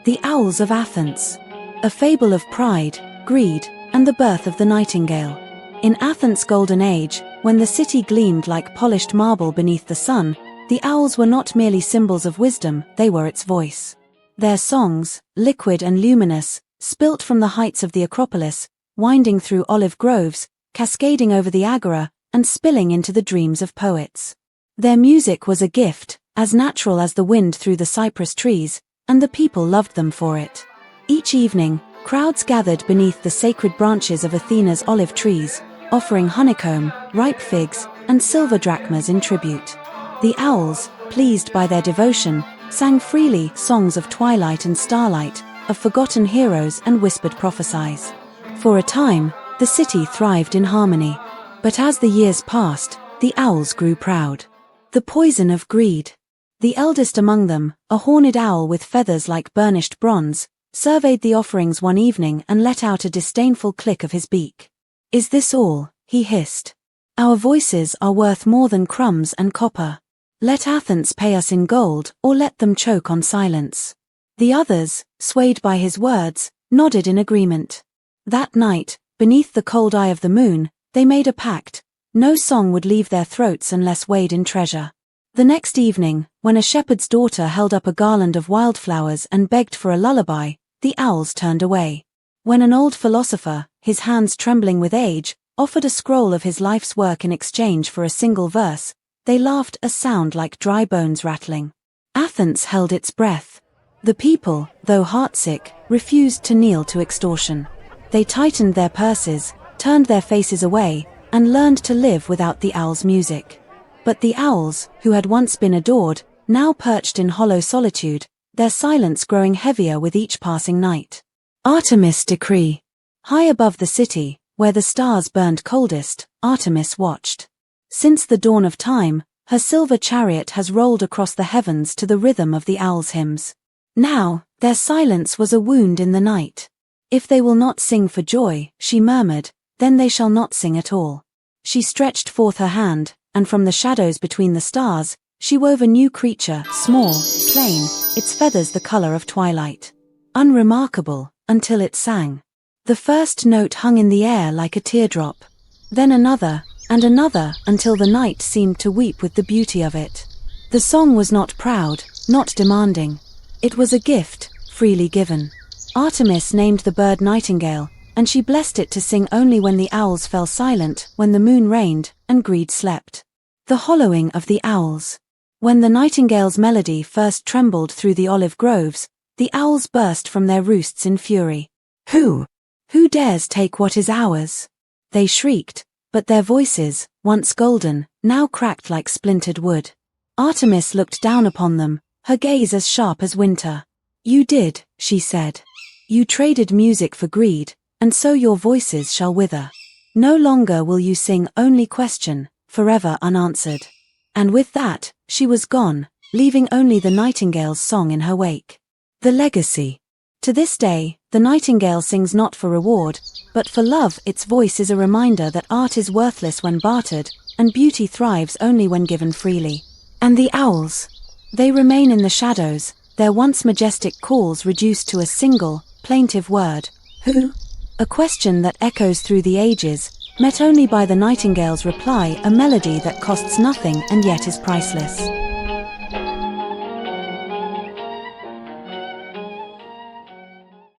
The Owls of Athens. A fable of pride, greed, and the birth of the nightingale. In Athens' golden age, when the city gleamed like polished marble beneath the sun, the owls were not merely symbols of wisdom, they were its voice. Their songs, liquid and luminous, spilt from the heights of the Acropolis, winding through olive groves, cascading over the agora, and spilling into the dreams of poets. Their music was a gift, as natural as the wind through the cypress trees, and the people loved them for it. Each evening, crowds gathered beneath the sacred branches of Athena's olive trees, offering honeycomb, ripe figs, and silver drachmas in tribute. The owls, pleased by their devotion, sang freely songs of twilight and starlight, of forgotten heroes and whispered prophecies. For a time, the city thrived in harmony. But as the years passed, the owls grew proud. The poison of greed. The eldest among them, a horned owl with feathers like burnished bronze, surveyed the offerings one evening and let out a disdainful click of his beak. "Is this all?" he hissed. "Our voices are worth more than crumbs and copper. Let Athens pay us in gold, or let them choke on silence." The others, swayed by his words, nodded in agreement. That night, beneath the cold eye of the moon, they made a pact. No song would leave their throats unless weighed in treasure. The next evening, when a shepherd's daughter held up a garland of wildflowers and begged for a lullaby, the owls turned away. When an old philosopher, his hands trembling with age, offered a scroll of his life's work in exchange for a single verse, they laughed, a sound like dry bones rattling. Athens held its breath. The people, though heartsick, refused to kneel to extortion. They tightened their purses, turned their faces away, and learned to live without the owls' music. But the owls, who had once been adored, now perched in hollow solitude, their silence growing heavier with each passing night. Artemis' decree. High above the city, where the stars burned coldest, Artemis watched. Since the dawn of time, her silver chariot has rolled across the heavens to the rhythm of the owls' hymns. Now, their silence was a wound in the night. "If they will not sing for joy," she murmured, "then they shall not sing at all." She stretched forth her hand, and from the shadows between the stars, she wove a new creature, small, plain, its feathers the color of twilight. Unremarkable, until it sang. The first note hung in the air like a teardrop. Then another, and another, until the night seemed to weep with the beauty of it. The song was not proud, not demanding. It was a gift, freely given. Artemis named the bird nightingale, and she blessed it to sing only when the owls fell silent, when the moon reigned, and greed slept. The hollowing of the owls. When the nightingale's melody first trembled through the olive groves, the owls burst from their roosts in fury. Who dares take what is ours?" They shrieked, but their voices, once golden, now cracked like splintered wood. Artemis looked down upon them, her gaze as sharp as winter. "You did," she said. "You traded music for greed, and so your voices shall wither. No longer will you sing only question, forever unanswered." And with that, she was gone, leaving only the nightingale's song in her wake. The legacy. To this day, the nightingale sings not for reward, but for love. Its voice is a reminder that art is worthless when bartered, and beauty thrives only when given freely. And the owls? They remain in the shadows, their once majestic calls reduced to a single, plaintive word. Who? A question that echoes through the ages, met only by the nightingale's reply, a melody that costs nothing and yet is priceless.